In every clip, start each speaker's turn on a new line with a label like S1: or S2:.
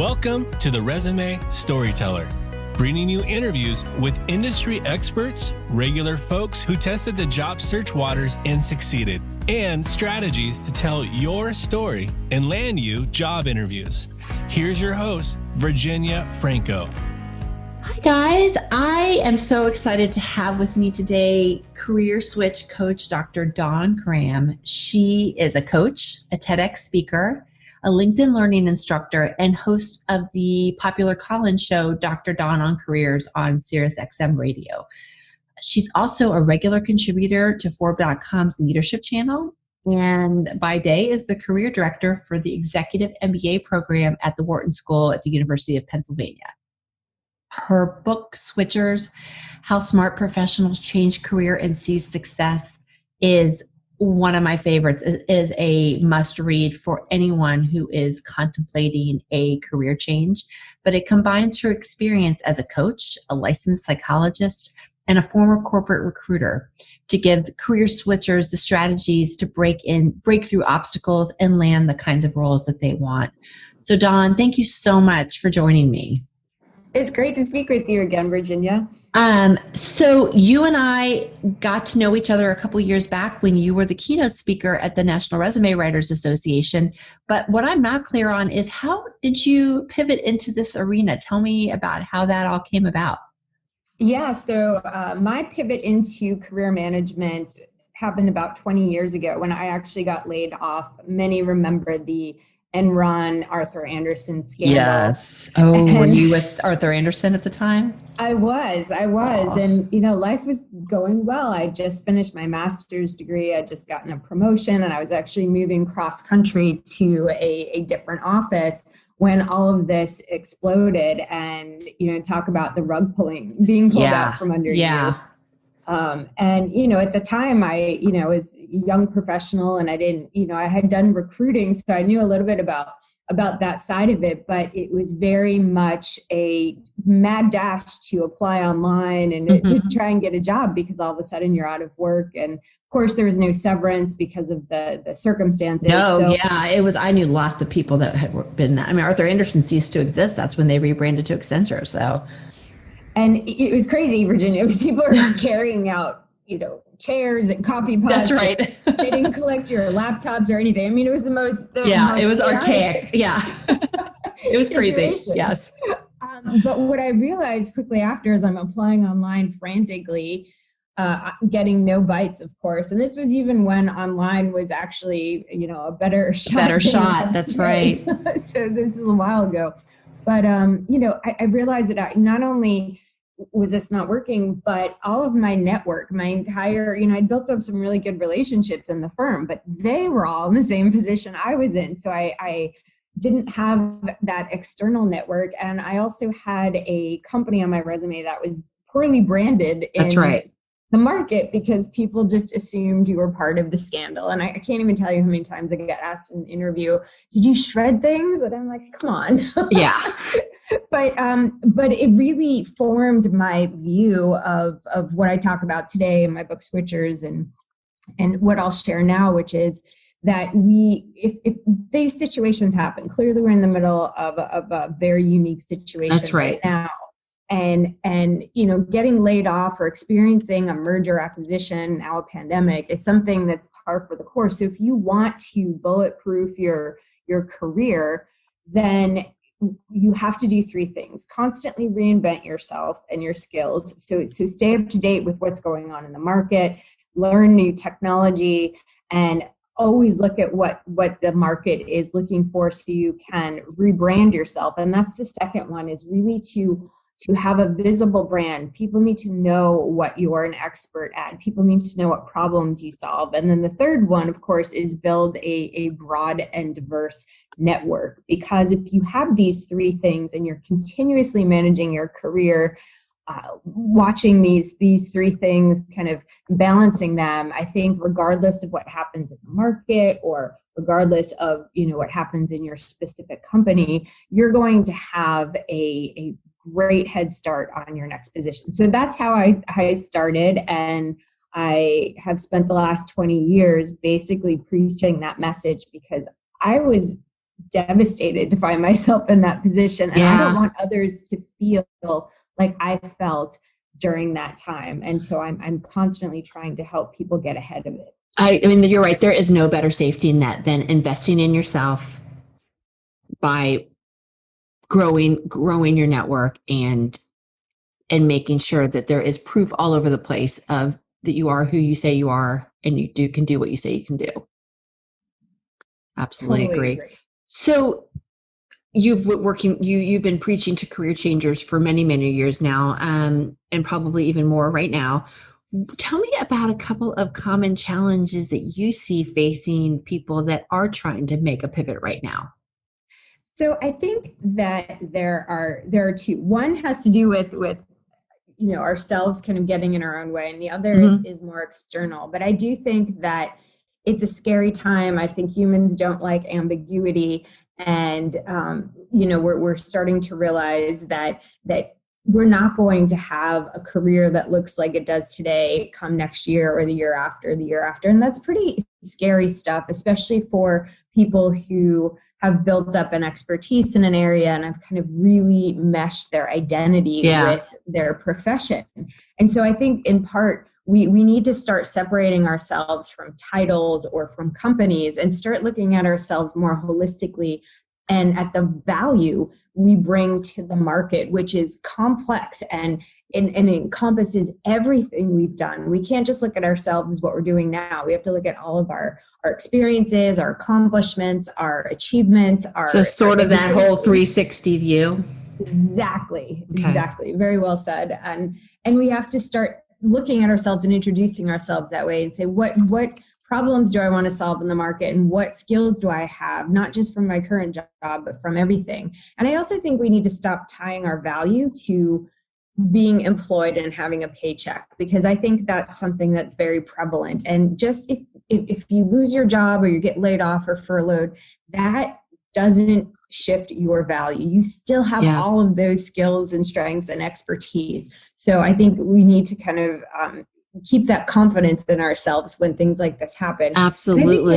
S1: Welcome to the Resume Storyteller, bringing you interviews with industry experts, regular folks who tested the job search waters and succeeded, and strategies to tell your story and land you job interviews. Here's your host, Virginia Franco.
S2: Hi guys, I am so excited to have with me today career switch coach Dr. Dawn Graham. She is a coach, a TEDx speaker, a LinkedIn learning instructor, and host of the popular call-in show Dr. Dawn on Careers on SIRIUSXM radio. She's also a regular contributor to Forbes.com's leadership channel, and by day is the career director for the executive MBA program at the Wharton School at the University of Pennsylvania. Her book, Switchers, How Smart Professionals Change Career and Seize Success, is one of my favorites. It is a must read for anyone who is contemplating a career change, but it combines her experience as a coach, a licensed psychologist, and a former corporate recruiter to give career switchers the strategies to break through obstacles and land the kinds of roles that they want. So Dawn, thank you so much for joining me.
S3: It's great to speak with you again, Virginia.
S2: So you and I got to know each other a couple years back when you were the keynote speaker at the National Resume Writers Association. But what I'm not clear on is, how did you pivot into this arena? Tell me about how that all came about.
S3: Yeah, so my pivot into career management happened about 20 years ago when I actually got laid off. Many remember the Enron Arthur Andersen scandal.
S2: Yes. Oh, were you with Arthur Andersen at the time?
S3: I was.
S2: Aww.
S3: And, life was going well. I just finished my master's degree. I just gotten a promotion, and I was actually moving cross country to a different office when all of this exploded. And, talk about the rug being pulled out from under you. And, at the time I, was a young professional, and I didn't, I had done recruiting, so I knew a little bit about that side of it, but it was very much a mad dash to apply online and to try and get a job, because all of a sudden you're out of work. And of course there was no severance because of the circumstances.
S2: It was, I knew lots of people that had been, Arthur Andersen ceased to exist. That's when they rebranded to Accenture. So.
S3: And it was crazy, Virginia, because people were carrying out, chairs and coffee pots.
S2: That's right.
S3: They didn't collect your laptops or anything. It was
S2: it was archaic. Yeah. It was crazy. Yes.
S3: But what I realized quickly after, as I'm applying online frantically, getting no bites, of course. And this was even when online was actually, a better shot.
S2: That's right.
S3: So this is a while ago. But, I realized that not only was this not working, but all of my network, my entire, I built up some really good relationships in the firm, but they were all in the same position I was in. So I didn't have that external network. And I also had a company on my resume that was poorly branded in the market, because people just assumed you were part of the scandal. And I can't even tell you how many times I got asked in an interview, did you shred things? And I'm like, come on.
S2: Yeah.
S3: But it really formed my view of what I talk about today in my book Switchers, and what I'll share now, which is that if these situations happen, clearly we're in the middle of a very unique situation right now. And getting laid off or experiencing a merger acquisition, now a pandemic, is something that's par for the course. So if you want to bulletproof your career, then you have to do three things: constantly reinvent yourself and your skills. So stay up to date with what's going on in the market, learn new technology, and always look at what the market is looking for so you can rebrand yourself. And that's the second one, is really to have a visible brand. People need to know what you're an expert at. People need to know what problems you solve. And then the third one, of course, is build a broad and diverse network. Because if you have these three things and you're continuously managing your career, watching these three things, kind of balancing them, I think regardless of what happens in the market, or regardless of what happens in your specific company, you're going to have a great head start on your next position. So that's how I started, and I have spent the last 20 years basically preaching that message, because I was devastated to find myself in that position. And I don't want others to feel like I felt during that time. And so I'm constantly trying to help people get ahead of it.
S2: I mean, you're right. There is no better safety net than investing in yourself by growing your network and making sure that there is proof all over the place of that you are who you say you are and you can do what you say you can do. Absolutely
S3: Totally
S2: agree. So you've been preaching to career changers for many, many years now, and probably even more right now. Tell me about a couple of common challenges that you see facing people that are trying to make a pivot right now.
S3: So I think that there are two. One has to do with ourselves kind of getting in our own way, and the other is more external. But I do think that it's a scary time. I think humans don't like ambiguity, and we're starting to realize that we're not going to have a career that looks like it does today come next year or the year after, and that's pretty scary stuff, especially for people who have built up an expertise in an area and have kind of really meshed their identity with their profession. And so I think in part, we need to start separating ourselves from titles or from companies and start looking at ourselves more holistically and at the value we bring to the market, which is complex and encompasses everything we've done. We can't just look at ourselves as what we're doing now. We have to look at all of our experiences, our accomplishments, our achievements.
S2: So sort of that whole 360 view.
S3: Exactly.
S2: Okay.
S3: Exactly. Very well said. And we have to start looking at ourselves and introducing ourselves that way and say, what problems do I want to solve in the market, and what skills do I have, not just from my current job, but from everything. And I also think we need to stop tying our value to being employed and having a paycheck, because I think that's something that's very prevalent. And just if you lose your job or you get laid off or furloughed, that doesn't shift your value. You still have all of those skills and strengths and expertise. So I think we need to kind of keep that confidence in ourselves when things like this happen.
S2: Absolutely.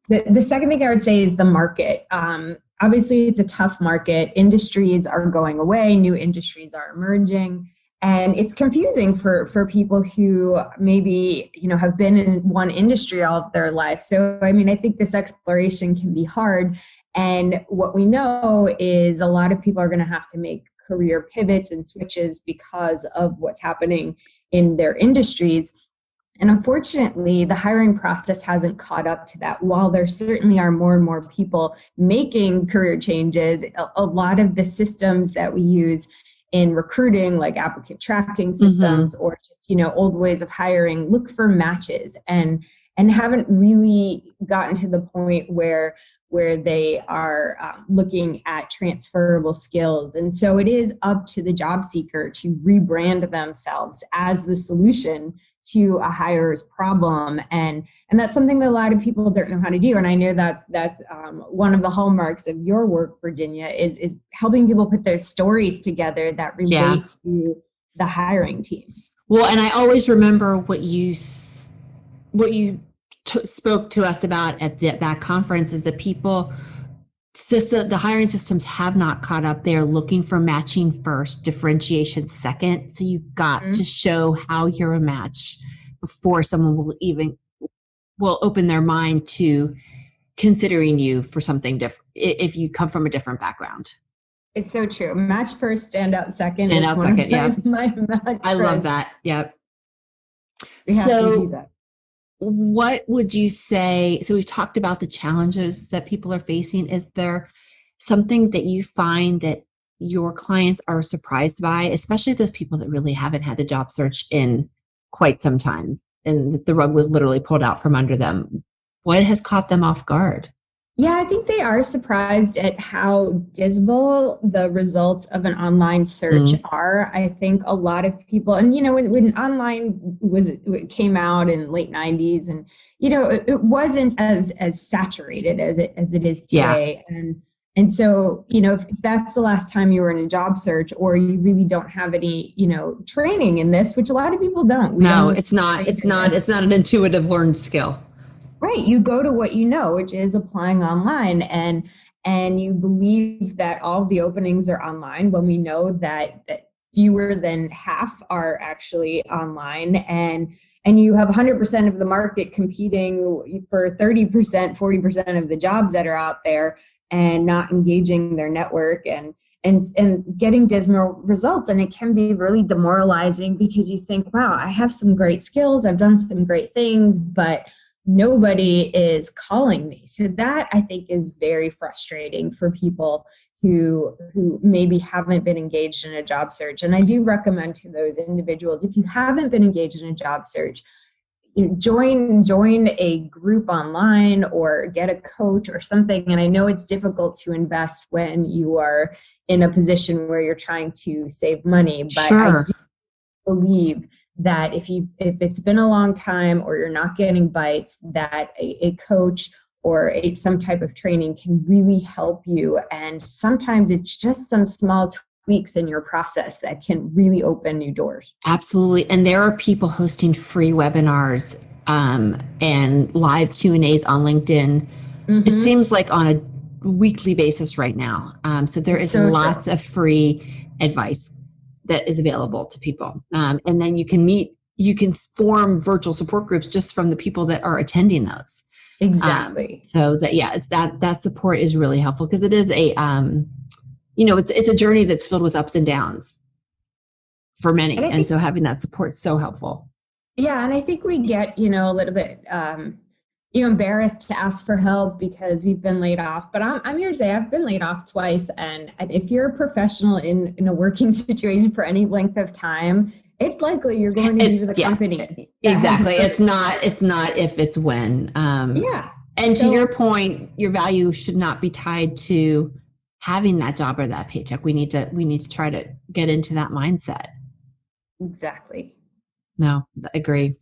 S3: The second thing I would say is the market. Obviously, it's a tough market. Industries are going away. New industries are emerging. And it's confusing for people who maybe, have been in one industry all of their life. So, I mean, I think this exploration can be hard. And what we know is a lot of people are going to have to make career pivots and switches because of what's happening in their industries. And unfortunately, the hiring process hasn't caught up to that. While there certainly are more and more people making career changes, a lot of the systems that we use in recruiting, like applicant tracking systems or just, old ways of hiring, look for matches and haven't really gotten to the point where they are looking at transferable skills. And so it is up to the job seeker to rebrand themselves as the solution to a hirer's problem. And that's something that a lot of people don't know how to do. And I know that's one of the hallmarks of your work, Virginia, is helping people put those stories together that relate to the hiring team.
S2: Well, and I always remember what you spoke to us about at that conference is that the hiring systems have not caught up. They're looking for matching first, differentiation second. So you've got to show how you're a match before someone will open their mind to considering you for something different if you come from a different background.
S3: It's so true. Match first, stand out second.
S2: Stand out second,
S3: My
S2: I love that. Yep.
S3: We have to do that.
S2: What would you say? So we've talked about the challenges that people are facing. Is there something that you find that your clients are surprised by, especially those people that really haven't had a job search in quite some time and the rug was literally pulled out from under them? What has caught them off guard?
S3: Yeah, I think they are surprised at how dismal the results of an online search are. I think a lot of people, and when online came out in late 90s, and it wasn't as saturated as it is today. And so, if that's the last time you were in a job search, or you really don't have any, training in this, which a lot of people don't.
S2: No, it's not an intuitive learned skill.
S3: Right. You go to what you know, which is applying online, and you believe that all the openings are online when we know that fewer than half are actually online, and you have 100% of the market competing for 30%, 40% of the jobs that are out there and not engaging their network and getting dismal results. And it can be really demoralizing because you think, wow, I have some great skills, I've done some great things, but nobody is calling me. So that, I think, is very frustrating for people who maybe haven't been engaged in a job search. And I do recommend to those individuals, if you haven't been engaged in a job search, join a group online or get a coach or something. And I know it's difficult to invest when you are in a position where you're trying to save money, but
S2: Sure.
S3: I do believe that if it's been a long time or you're not getting bites, that a coach or some type of training can really help you. And sometimes it's just some small tweaks in your process that can really open new doors.
S2: Absolutely. And there are people hosting free webinars and live Q&As on LinkedIn.
S3: Mm-hmm.
S2: It seems like on a weekly basis right now. So there is lots of free advice that is available to people. And then you can form virtual support groups just from the people that are attending those.
S3: Exactly.
S2: So that support is really helpful because it is a, it's a journey that's filled with ups and downs for many. And so having that support is so helpful.
S3: Yeah. And I think we get, a little bit, embarrassed to ask for help because we've been laid off. But I'm here to say I've been laid off twice. And if you're a professional in a working situation for any length of time, it's likely you're going to use the company.
S2: Exactly. It's not if, it's when. And to your point, your value should not be tied to having that job or that paycheck. We need to try to get into that mindset.
S3: Exactly.
S2: No, agree.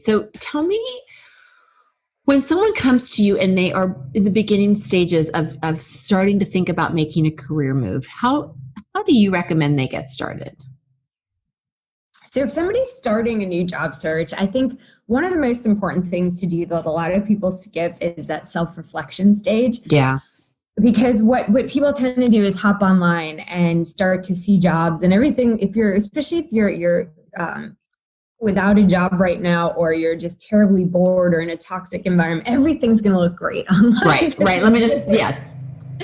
S2: So tell me, when someone comes to you and they are in the beginning stages of starting to think about making a career move, how do you recommend they get started?
S3: So if somebody's starting a new job search, I think one of the most important things to do that a lot of people skip is that self-reflection stage.
S2: Yeah.
S3: Because what people tend to do is hop online and start to see jobs and everything. Especially if you're without a job right now, or you're just terribly bored or in a toxic environment, everything's going to look great online.
S2: Right. Let me just,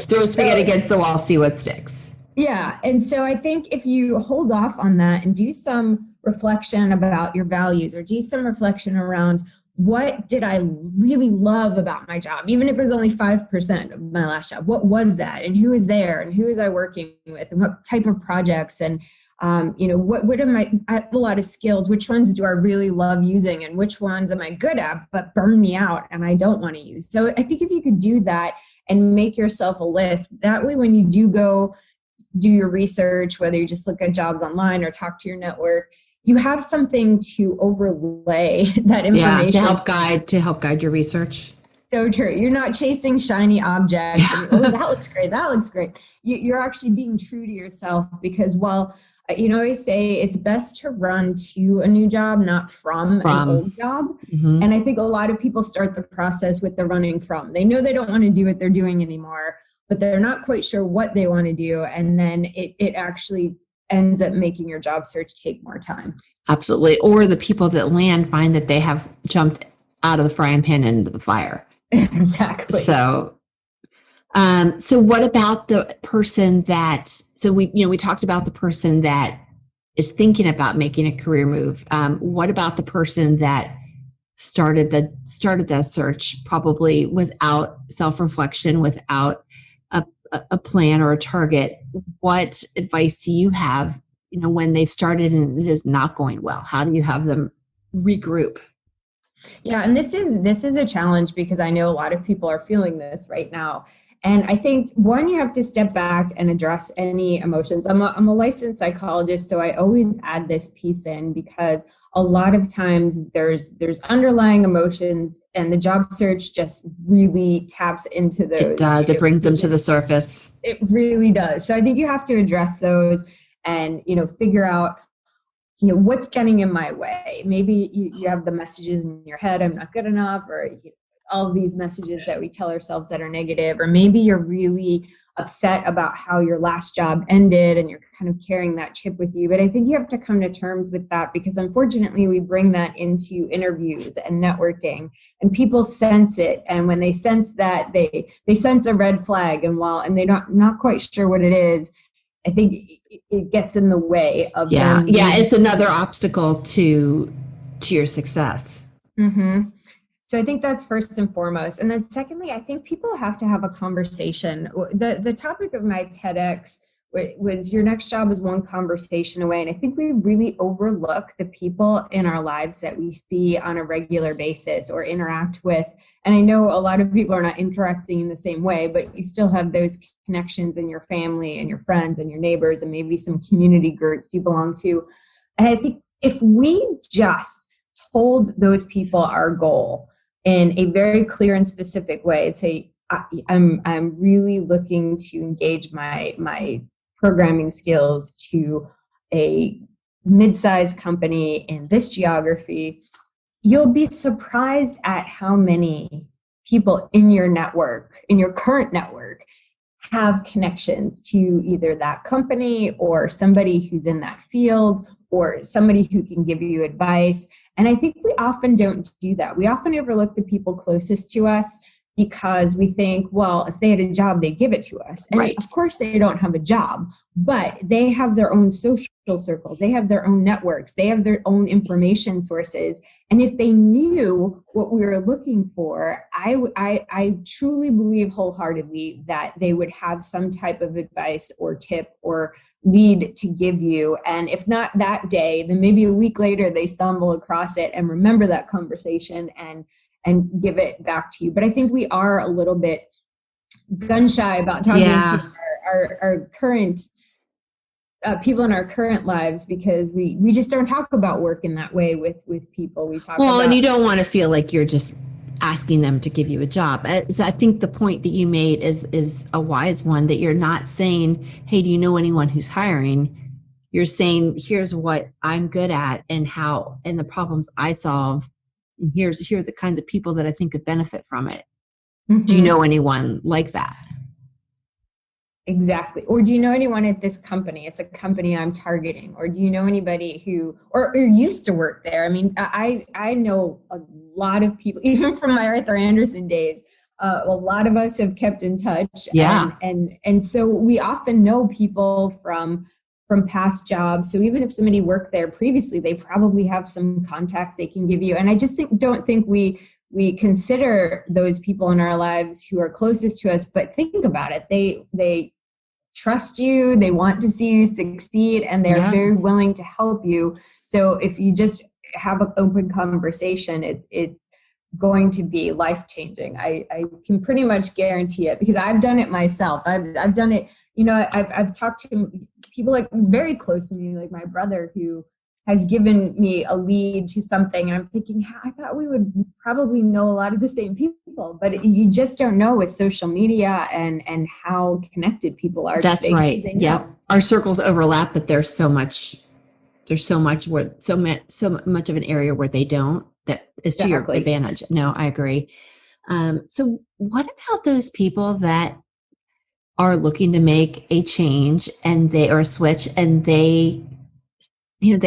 S2: throw a spaghetti against the wall, see what sticks.
S3: Yeah. And so I think if you hold off on that and do some reflection about your values, or do some reflection around what did I really love about my job, even if it was only 5% of my last job, what was that, and who was there, and who was I working with, and what type of projects, and what am I have a lot of skills, which ones do I really love using, and which ones am I good at but burn me out and I don't want to use. So I think if you could do that and make yourself a list, that way when you do go do your research, whether you just look at jobs online or talk to your network, you have something to overlay that information.
S2: To help guide your research.
S3: So true. You're not chasing shiny objects. And, that looks great. That looks great. You're actually being true to yourself, because I always say it's best to run to a new job, not from an old job. Mm-hmm. And I think a lot of people start the process with the running from. They know they don't want to do what they're doing anymore, but they're not quite sure what they want to do. And then it actually ends up making your job search take more time.
S2: Absolutely. Or the people that land find that they have jumped out of the frying pan into the fire.
S3: Exactly.
S2: So what about the person we talked about the person that is thinking about making a career move. What about the person that started that search probably without self-reflection, without a plan or a target? What advice do you have, when they've started and it is not going well? How do you have them regroup?
S3: Yeah, and this is a challenge, because I know a lot of people are feeling this right now. And I think, one, you have to step back and address any emotions. I'm a licensed psychologist, so I always add this piece in, because a lot of times there's underlying emotions, and the job search just really taps into those. It
S2: does. It brings them to the surface.
S3: It really does. So I think you have to address those and, figure out, what's getting in my way. Maybe you have the messages in your head, I'm not good enough, or all of these messages that we tell ourselves that are negative, or maybe you're really upset about how your last job ended and you're kind of carrying that chip with you. But I think you have to come to terms with that, because unfortunately we bring that into interviews and networking, and people sense it. And when they sense that, they sense a red flag, and they're not quite sure what it is, I think it gets in the way of them.
S2: Yeah, it's another obstacle to your success.
S3: Mm-hmm. So I think that's first and foremost. And then secondly, I think people have to have a conversation. The topic of my TEDx was your next job is one conversation away. And I think we really overlook the people in our lives that we see on a regular basis or interact with. And I know a lot of people are not interacting in the same way, but you still have those connections in your family and your friends and your neighbors and maybe some community groups you belong to. And I think if we just told those people our goal in a very clear and specific way, and say, I'm really looking to engage my programming skills to a mid-sized company in this geography, you'll be surprised at how many people in your network, in your current network, have connections to either that company or somebody who's in that field or somebody who can give you advice. And I think we often don't do that. We often overlook the people closest to us because we think, well, if they had a job, they'd give it to us. And
S2: right.
S3: Of course they don't have a job, but they have their own social circles. They have their own networks. They have their own information sources. And if they knew what we were looking for, I truly believe wholeheartedly that they would have some type of advice or tip or lead to give you. And if not that day, then maybe a week later they stumble across it and remember that conversation and give it back to you. But I think we are a little bit gun shy about talking to our current people in our current lives, because we just don't talk about work in that way with people. We talk about,
S2: and you don't want to feel like you're just asking them to give you a job. So I think the point that you made is a wise one, that you're not saying, hey, do you know anyone who's hiring? You're saying, here's what I'm good at and the problems I solve. And here are the kinds of people that I think could benefit from it. Mm-hmm. Do you know anyone like that?
S3: Exactly. Or do you know anyone at this company? It's a company I'm targeting. Or do you know anybody who or used to work there? I mean, I know a lot of people, even from my Arthur Andersen days. A lot of us have kept in touch.
S2: Yeah.
S3: And so we often know people from past jobs. So even if somebody worked there previously, they probably have some contacts they can give you. And I just don't think we consider those people in our lives who are closest to us, but think about it. They trust you, they want to see you succeed, and they're very willing to help you. So if you just have an open conversation, it's going to be life-changing. I can pretty much guarantee it, because I've done it myself. I've done it, I've talked to people like very close to me, like my brother, who has given me a lead to something. And I'm thinking, I thought we would probably know a lot of the same people, but you just don't know with social media and how connected people are.
S2: That's right. Yeah. Our circles overlap, but there's so much where so much of an area where they don't, that is to your advantage. No, I agree. So what about those people that are looking to make a change or a switch, and they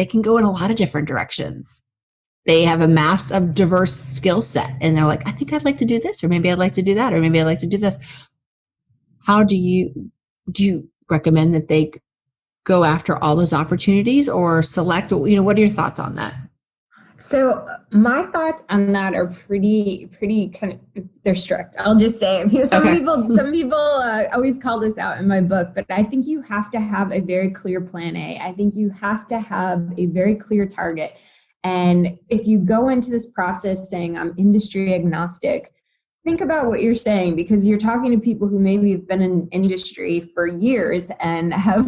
S2: can go in a lot of different directions. They have amassed a diverse skill set, and they're like, I think I'd like to do this, or maybe I'd like to do that, or maybe I'd like to do this. How do you recommend that they go after all those opportunities, or select, what are your thoughts on that?
S3: So my thoughts on that are pretty kind of, they're strict. I'll just say, some people always call this out in my book, but I think you have to have a very clear plan A. I think you have to have a very clear target. And if you go into this process saying I'm industry agnostic, think about what you're saying, because you're talking to people who maybe have been in industry for years and have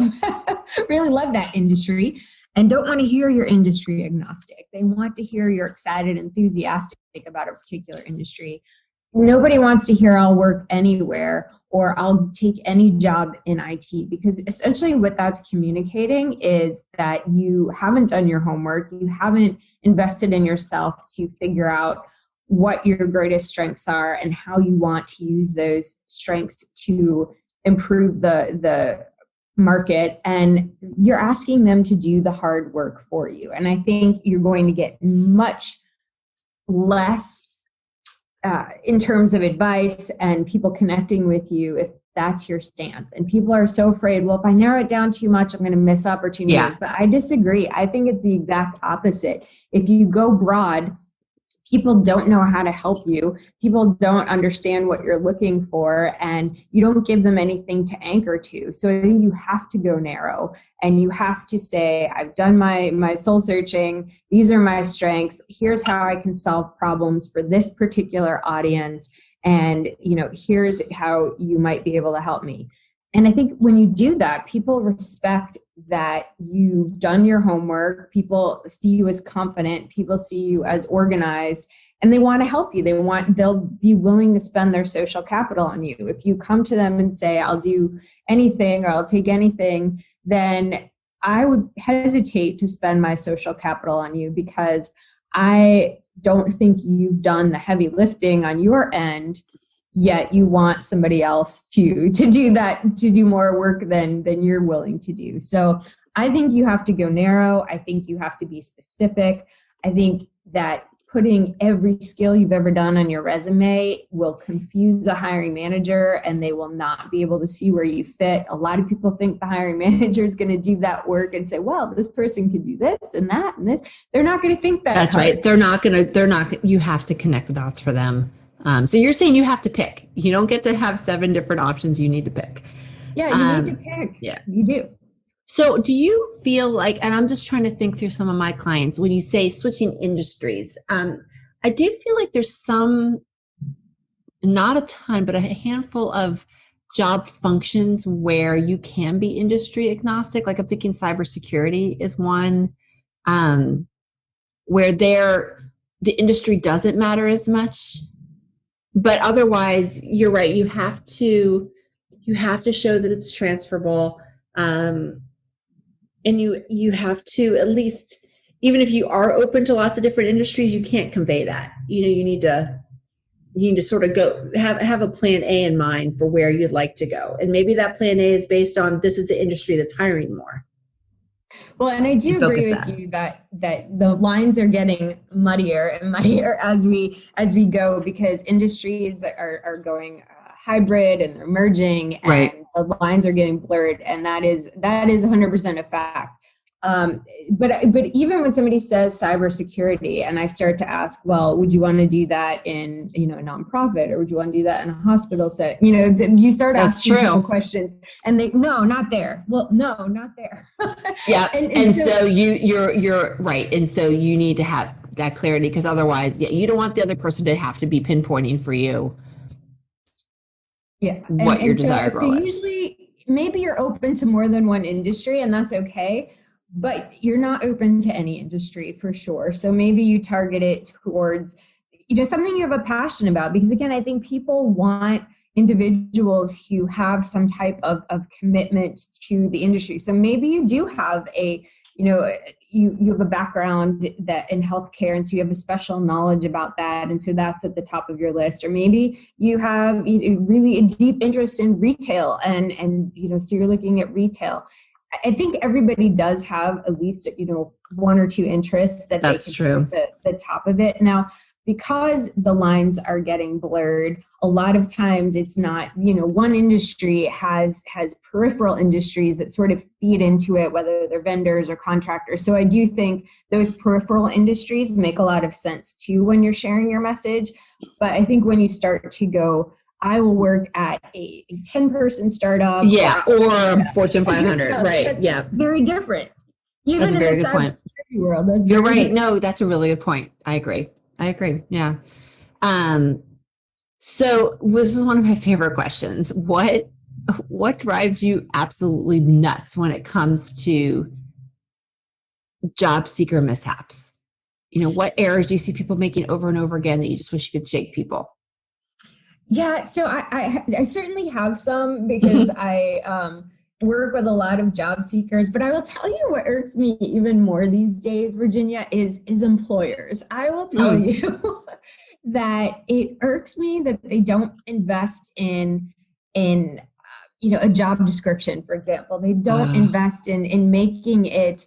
S3: really loved that industry, and don't want to hear you're industry agnostic. They want to hear you're excited, enthusiastic about a particular industry. Nobody wants to hear I'll work anywhere or I'll take any job in IT, because essentially what that's communicating is that you haven't done your homework. You haven't invested in yourself to figure out what your greatest strengths are and how you want to use those strengths to improve the market, and you're asking them to do the hard work for you. And I think you're going to get much less in terms of advice and people connecting with you if that's your stance. And people are so afraid, well, if I narrow it down too much, I'm going to miss opportunities. Yeah. But I disagree. I think it's the exact opposite. If you go broad, people don't know how to help you. People don't understand what you're looking for, and you don't give them anything to anchor to. So I think you have to go narrow, and you have to say, I've done my soul searching. These are my strengths. Here's how I can solve problems for this particular audience. And, here's how you might be able to help me. And I think when you do that, people respect that you've done your homework. People see you as confident. People see you as organized, and they want to help you. They'll be willing to spend their social capital on you. If you come to them and say, I'll do anything or I'll take anything, then I would hesitate to spend my social capital on you, because I don't think you've done the heavy lifting on your end, yet you want somebody else to do that, to do more work than you're willing to do. So I think you have to go narrow. I think you have to be specific. I think that putting every skill you've ever done on your resume will confuse a hiring manager, and they will not be able to see where you fit. A lot of people think the hiring manager is going to do that work and say, well, this person can do this and that and this. They're not going to think that.
S2: That's right. You have to connect the dots for them. So you're saying you have to pick. You don't get to have 7 different options. You need to pick.
S3: Yeah, you need to pick. Yeah, you do.
S2: So do you feel like, and I'm just trying to think through some of my clients, when you say switching industries, I do feel like there's some, not a ton, but a handful of job functions where you can be industry agnostic. Like I'm thinking cybersecurity is one, where the industry doesn't matter as much. But otherwise, you're right. You have to show that it's transferable, and you have to, at least, even if you are open to lots of different industries, you can't convey that. You need to sort of go have a plan A in mind for where you'd like to go, and maybe that plan A is based on this is the industry that's hiring more.
S3: Well, and I do agree with you that the lines are getting muddier and muddier as we go, because industries are going hybrid and they're merging, and right. The lines are getting blurred, and that is 100% a fact. But even when somebody says cybersecurity, and I start to ask, well, would you want to do that in a nonprofit, or would you want to do that in a hospital setting? You start asking people questions, and they no, not there. Well, no, not there.
S2: Yeah, and so you're right, and so you need to have that clarity, because otherwise, you don't want the other person to have to be pinpointing for you.
S3: Yeah,
S2: what your desired role is.
S3: Usually, maybe you're open to more than one industry, and that's okay. But you're not open to any industry for sure. So maybe you target it towards, something you have a passion about. Because again, I think people want individuals who have some type of commitment to the industry. So maybe you do have you have a background that in healthcare, and so you have a special knowledge about that, and so that's at the top of your list. Or maybe you have really a deep interest in retail, and so you're looking at retail. I think everybody does have at least, one or two interests that
S2: that's
S3: they can
S2: true.
S3: Put the top of it. Now, because the lines are getting blurred, a lot of times it's not, one industry has peripheral industries that sort of feed into it, whether they're vendors or contractors. So I do think those peripheral industries make a lot of sense too when you're sharing your message. But I think when you start to go, I will work at a 10-person startup.
S2: Yeah, or Fortune 500, right, yeah.
S3: Very different. Even
S2: that's a very
S3: in the
S2: good point.
S3: World,
S2: you're right. Different. No, that's a really good point. I agree. Yeah. So this is one of my favorite questions. What drives you absolutely nuts when it comes to job seeker mishaps? What errors do you see people making over and over again that you just wish you could shake people?
S3: Yeah, so I certainly have some, because I work with a lot of job seekers, but I will tell you what irks me even more these days, Virginia, is employers. I will tell you, that it irks me that they don't invest in a job description, for example. They don't invest in making it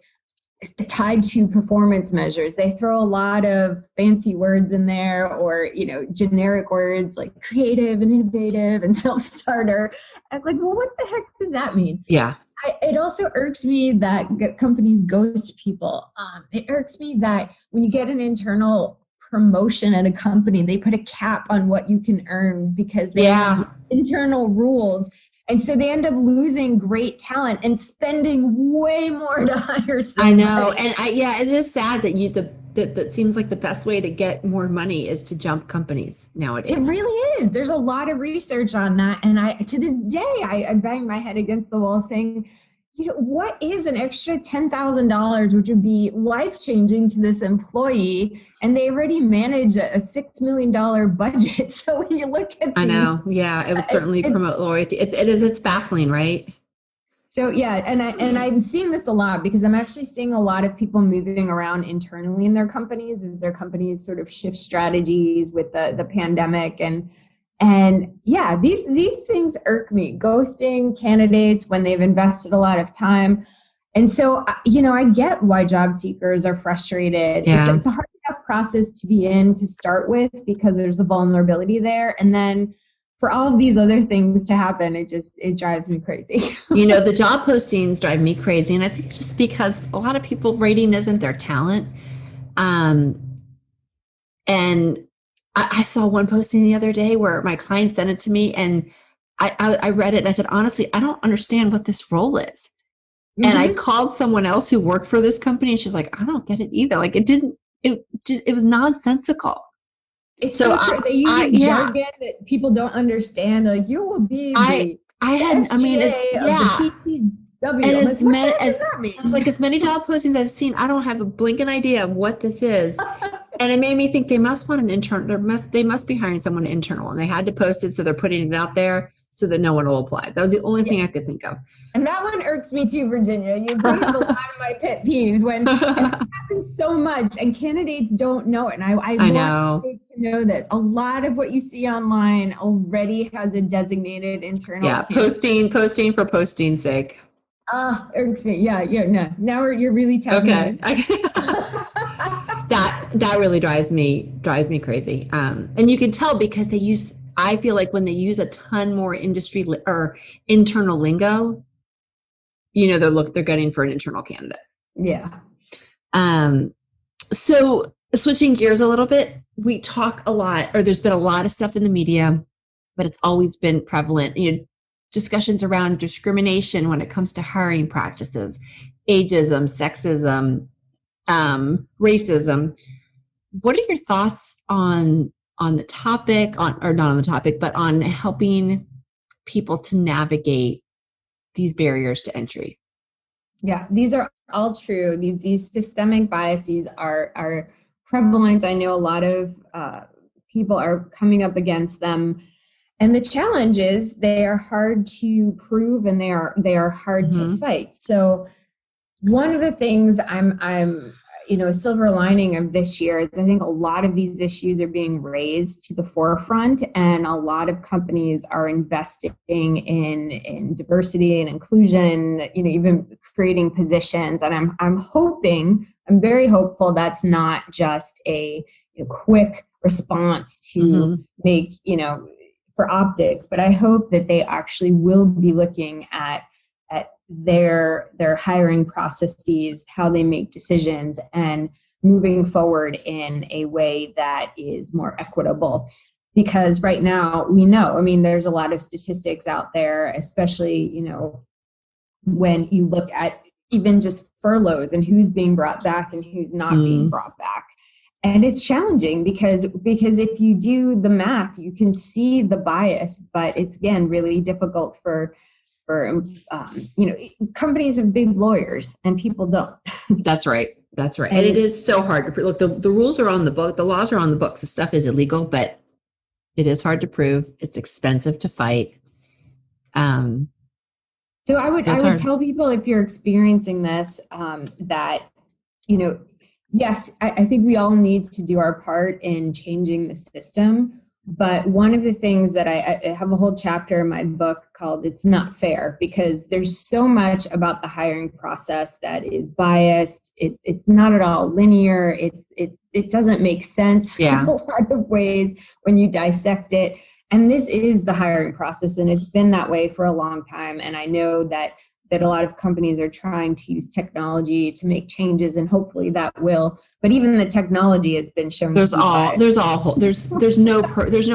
S3: tied to performance measures. They throw a lot of fancy words in there, or generic words like creative and innovative and self-starter. I was like, well, what the heck does that mean?
S2: Yeah.
S3: It also irks me that companies ghost people. It irks me that when you get an internal promotion at a company, they put a cap on what you can earn because they have internal rules. And so they end up losing great talent and spending way more to hire someone.
S2: I know. And it is sad that that seems like the best way to get more money is to jump companies nowadays.
S3: It really is. There's a lot of research on that. And to this day, I bang my head against the wall saying, what is an extra $10,000, which would be life-changing to this employee? And they already manage a $6 million budget. So when you look at
S2: I know. Yeah, it would certainly promote loyalty. It's baffling, right?
S3: So yeah, and I'm seeing this a lot because I'm actually seeing a lot of people moving around internally in their companies as their companies sort of shift strategies with the pandemic. And yeah, these things irk me. Ghosting candidates when they've invested a lot of time. And so, I get why job seekers are frustrated.
S2: Yeah.
S3: It's a hard enough process to be in to start with because there's a vulnerability there. And then for all of these other things to happen, it drives me crazy.
S2: The job postings drive me crazy. And I think it's just because a lot of people rating isn't their talent. And I saw one posting the other day where my client sent it to me, and I read it and I said, honestly, I don't understand what this role is. Mm-hmm. And I called someone else who worked for this company, and she's like, I don't get it either. Like it was nonsensical.
S3: It's so true. They use jargon that people don't understand. Like, you will be the PTW.
S2: And as many job postings I've seen, I don't have a blinking idea of what this is. And it made me think they must want an intern. They must be hiring someone internal, and they had to post it, so they're putting it out there so that no one will apply. That was the only thing I could think of.
S3: And that one irks me too, Virginia. You bring up a lot of my pet peeves when it happens so much and candidates don't know it. And I
S2: know.
S3: Want to know this. A lot of what you see online already has a designated internal.
S2: Yeah, posting for posting's sake.
S3: Irks me. Yeah. No. Now you're really telling me.
S2: That really drives me crazy. And you can tell because I feel like when they use a ton more industry or internal lingo, they're getting for an internal candidate.
S3: Yeah.
S2: So switching gears a little bit, we talk a lot, or there's been a lot of stuff in the media, but it's always been prevalent. Discussions around discrimination when it comes to hiring practices, ageism, sexism, racism. What are your thoughts on the topic, or not on the topic, but on helping people to navigate these barriers to entry?
S3: Yeah, these are all true. These systemic biases are prevalent. I know a lot of people are coming up against them. And the challenge is they are hard to prove, and they are hard to fight. So one of the things I'm a silver lining of this year is I think a lot of these issues are being raised to the forefront, and a lot of companies are investing in diversity and inclusion, even creating positions. And I'm very hopeful that's not just a quick response to make, for optics, but I hope that they actually will be looking at their hiring processes, how they make decisions, and moving forward in a way that is more equitable. Because right now we know, there's a lot of statistics out there, especially, when you look at even just furloughs and who's being brought back and who's not being brought back. And it's challenging because if you do the math, you can see the bias, but it's, again, really difficult for companies have big lawyers and people don't. That's right.
S2: And it is so hard to prove. Look, the rules are on the book. The laws are on the books. The stuff is illegal, but it is hard to prove. It's expensive to fight.
S3: So I would tell people, if you're experiencing this, that, Yes, I think we all need to do our part in changing the system. But one of the things that I have a whole chapter in my book called "It's Not Fair," because there's so much about the hiring process that is biased. It's not at all linear. It doesn't make sense in a lot of ways when you dissect it. And this is the hiring process, and it's been that way for a long time. And I know that a lot of companies are trying to use technology to make changes, and hopefully that will. But even the technology has been shown.
S2: There's no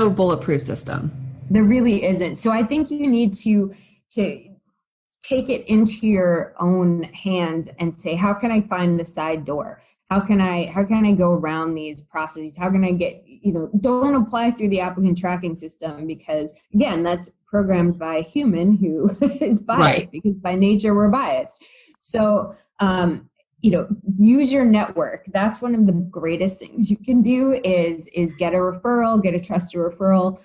S2: bulletproof system.
S3: There really isn't. So I think you need to take it into your own hands and say, how can I find the side door? How can I go around these processes? How can I get, don't apply through the applicant tracking system, because again, that's programmed by a human who is biased, because by nature we're biased. So, use your network. That's one of the greatest things you can do is get a referral, get a trusted referral,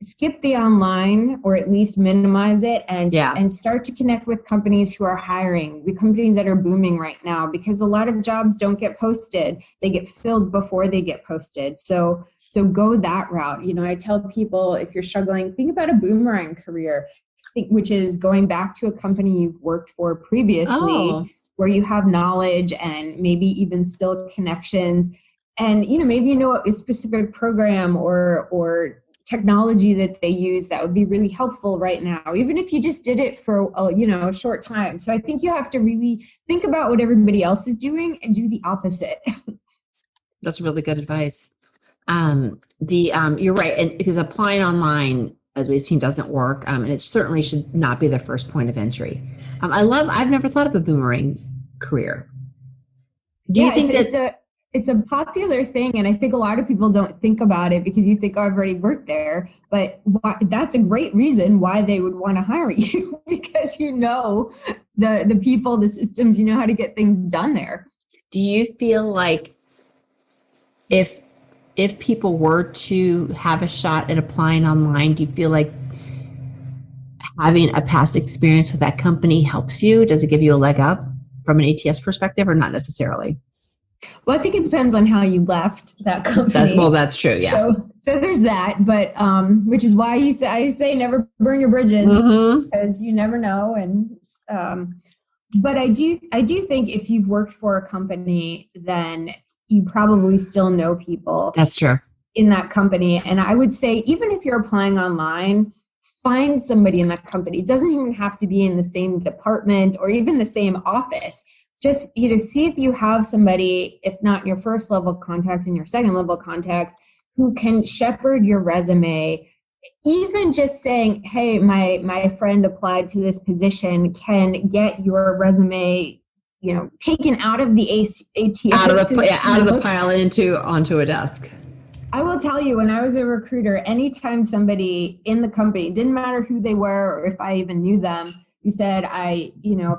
S3: skip the online, or at least minimize it, and start to connect with companies who are hiring, the companies that are booming right now, because a lot of jobs don't get posted. They get filled before they get posted. So go that route. I tell people, if you're struggling, think about a boomerang career, which is going back to a company you've worked for previously, where you have knowledge and maybe even still connections. And, maybe a specific program or technology that they use that would be really helpful right now, even if you just did it for a short time. So I think you have to really think about what everybody else is doing and do the opposite.
S2: That's really good advice. You're right, and because applying online, as we've seen, doesn't work, and it certainly should not be the first point of entry. I've never thought of a boomerang career. Do you think
S3: it's a popular thing, and I think a lot of people don't think about it because you think, I've already worked there, but that's a great reason why they would want to hire you, because the people, the systems, how to get things done there.
S2: Do you feel like if people were to have a shot at applying online, do you feel like having a past experience with that company helps you? Does it give you a leg up from an ATS perspective, or not necessarily?
S3: Well, I think it depends on how you left that company.
S2: That's true. Yeah.
S3: So there's that, but which is why I say never burn your bridges, because you never know. And but I do think if you've worked for a company, then you probably still know people.
S2: That's true.
S3: In that company, and I would say even if you're applying online, find somebody in that company. It doesn't even have to be in the same department or even the same office. Just, see if you have somebody, if not your first level contacts and your second level contacts, who can shepherd your resume. Even just saying, hey, my friend applied to this position, can get your resume, taken out of the ATS.
S2: Out of the pile onto a desk.
S3: I will tell you, when I was a recruiter, anytime somebody in the company, it didn't matter who they were or if I even knew them, you said, a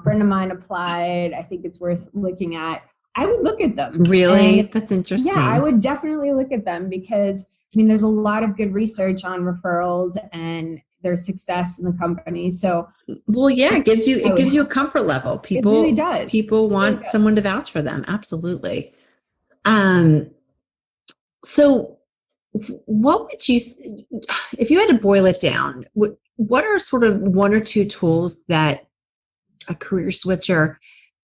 S3: friend of mine applied, I think it's worth looking at, I would look at them.
S2: Really? That's interesting.
S3: Yeah, I would definitely look at them, because there's a lot of good research on referrals and their success in the company. So,
S2: well, yeah, it gives you a comfort level. People,
S3: it really does.
S2: People want someone to vouch for them. Absolutely. So what would you, if you had to boil it down, what are sort of one or two tools that a career switcher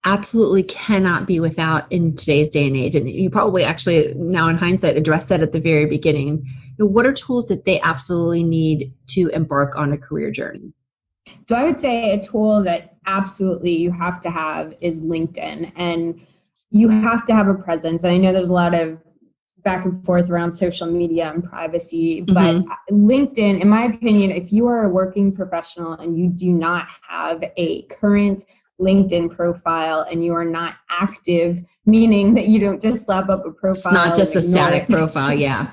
S2: absolutely cannot be without in today's day and age? And you probably actually now in hindsight addressed that at the very beginning. What are tools that they absolutely need to embark on a career journey?
S3: So I would say a tool that absolutely you have to have is LinkedIn, and you have to have a presence. And I know there's a lot of back and forth around social media and privacy, but LinkedIn, in my opinion, if you are a working professional and you do not have a current LinkedIn profile and you are not active, meaning that you don't just slap up a profile.
S2: It's not just a static profile, yeah.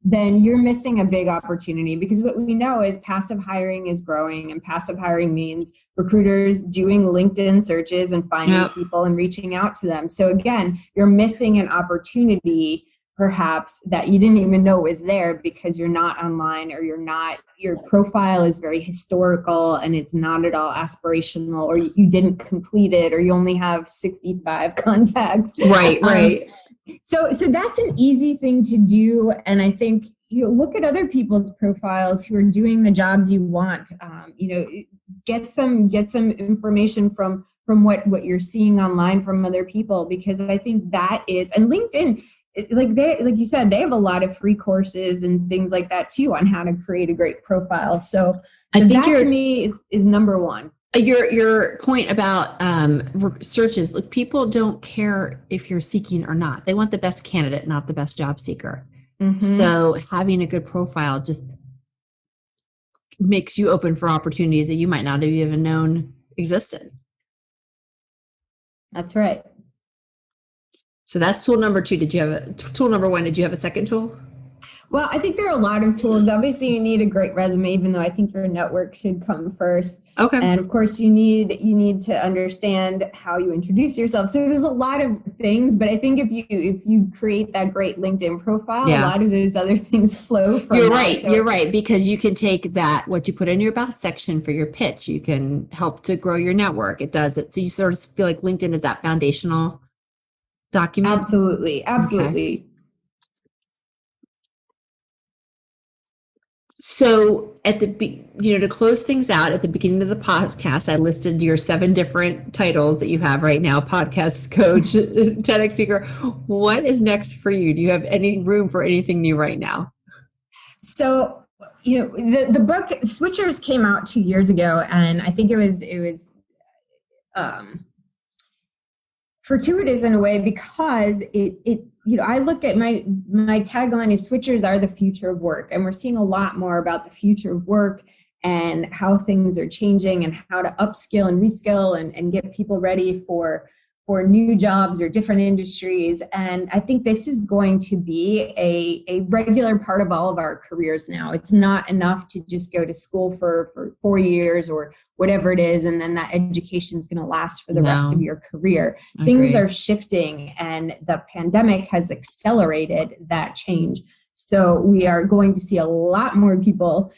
S3: Then you're missing a big opportunity, because what we know is passive hiring is growing, and passive hiring means recruiters doing LinkedIn searches and finding people and reaching out to them. So again, you're missing an opportunity perhaps that you didn't even know was there because you're not online, or your profile is very historical and it's not at all aspirational, or you didn't complete it, or you only have 65 contacts.
S2: Right.
S3: So that's an easy thing to do. And I think, look at other people's profiles who are doing the jobs you want. Get some information from what you're seeing online from other people, because I think that is, and LinkedIn, like you said, they have a lot of free courses and things like that too on how to create a great profile. So I think that to me is number one.
S2: Your point about searches, look, people don't care if you're seeking or not. They want the best candidate, not the best job seeker. Mm-hmm. So having a good profile just makes you open for opportunities that you might not have even known existed.
S3: That's right.
S2: So that's tool number 2. Tool number 1? Did you have a second tool?
S3: Well, I think there are a lot of tools. Obviously, you need a great resume, even though I think your network should come first.
S2: Okay.
S3: And of course, you need to understand how you introduce yourself. So there's a lot of things, but I think if you create that great LinkedIn profile, a lot of those other things flow from
S2: You're
S3: that.
S2: right.
S3: So,
S2: you're right, because you can take that, what you put in your about section for your pitch, you can help to grow your network. It does it. So you sort of feel like LinkedIn is that foundational document.
S3: Absolutely.
S2: Okay. So to close things out, at the beginning of the podcast, I listed your 7 different titles that you have right now: podcast coach, TEDx speaker. What is next for you? Do you have any room for anything new right now? So, the book Switchers came out 2 years ago, and I think it was fortuitous in a way, because I look at my tagline is switchers are the future of work. And we're seeing a lot more about the future of work and how things are changing and how to upskill and reskill and get people ready for new jobs or different industries. And I think this is going to be a regular part of all of our careers now. It's not enough to just go to school for 4 years or whatever it is, and then that education is going to last for the rest of your career. Things are shifting, and the pandemic has accelerated that change. So we are going to see a lot more people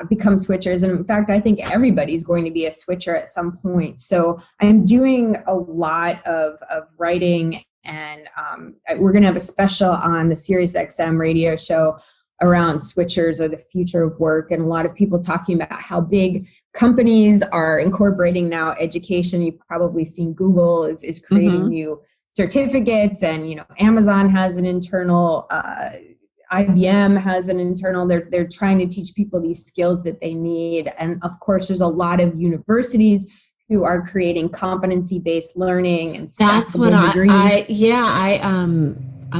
S2: become switchers. And in fact, I think everybody's going to be a switcher at some point. So I'm doing a lot of writing, and we're going to have a special on the SiriusXM radio show around switchers or the future of work, and a lot of people talking about how big companies are incorporating now education. You've probably seen Google is creating new certificates, and Amazon has an internal, IBM has an internal. They're trying to teach people these skills that they need, and of course, there's a lot of universities who are creating competency-based learning and that's what I'm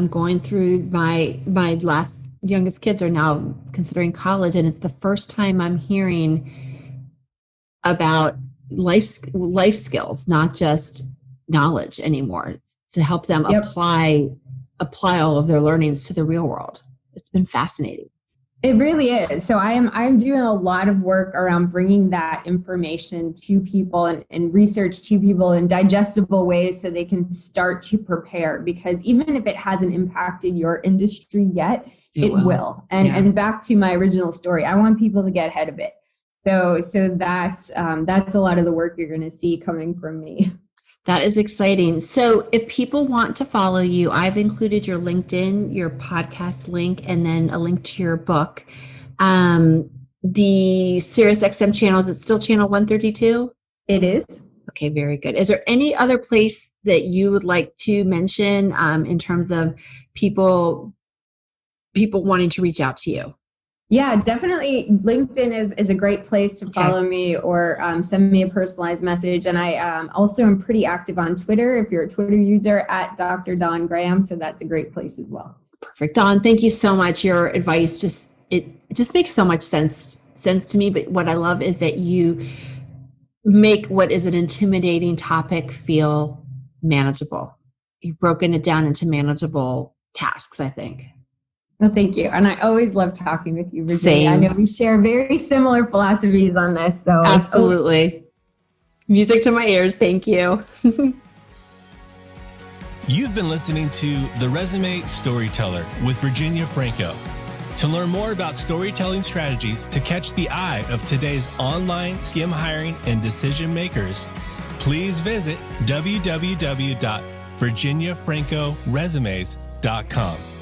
S2: going through my last. Youngest kids are now considering college, and it's the first time I'm hearing about life skills, not just knowledge anymore, to help them apply all of their learnings to the real world. It's been fascinating.
S3: It really is. So I'm doing a lot of work around bringing that information to people and research to people in digestible ways so they can start to prepare, because even if it hasn't impacted your industry yet, it will. And back to my original story, I want people to get ahead of it. So that's a lot of the work you're going to see coming from me.
S2: That is exciting. So if people want to follow you, I've included your LinkedIn, your podcast link, and then a link to your book. The SiriusXM channel, is it still channel 132?
S3: It is.
S2: Okay, very good. Is there any other place that you would like to mention in terms of people wanting to reach out to you?
S3: Yeah, definitely. LinkedIn is a great place to follow me or send me a personalized message. And I also am pretty active on Twitter, if you're a Twitter user, at Dr. Dawn Graham. So that's a great place as well.
S2: Perfect. Dawn, thank you so much. Your advice just makes so much sense to me. But what I love is that you make what is an intimidating topic feel manageable. You've broken it down into manageable tasks, I think.
S3: Well, thank you. And I always love talking with you, Virginia.
S2: Same.
S3: I know we share very similar philosophies on this. So
S2: absolutely. Music to my ears. Thank you.
S1: You've been listening to The Resume Storyteller with Virginia Franco. To learn more about storytelling strategies to catch the eye of today's online skim hiring and decision makers, please visit www.virginiafrancoresumes.com.